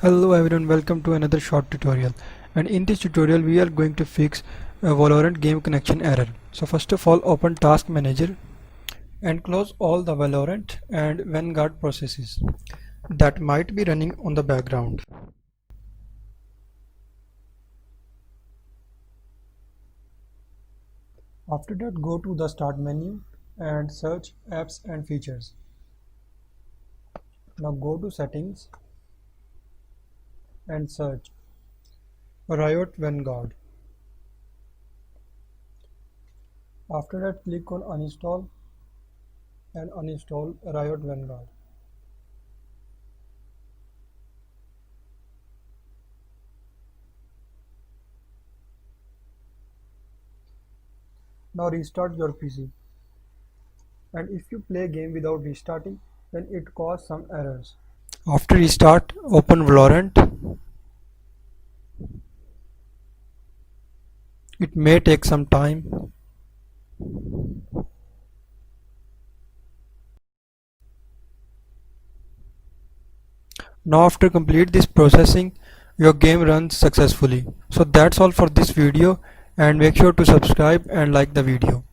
Hello everyone, welcome to another short tutorial, and in this tutorial we are going to fix a Valorant game connection error. So first of all, open Task Manager and close all the Valorant and Vanguard processes that might be running on the background. After that, go to the Start menu and search Apps and Features. Now go to Settings and search Riot Vanguard. After that, click on Uninstall and uninstall Riot Vanguard. Now restart your PC, and if you play a game without restarting, then it causes some errors. After restart, open Valorant. It may take some time. Now after complete this processing, your game runs successfully. So that's all for this video, and make sure to subscribe and like the video.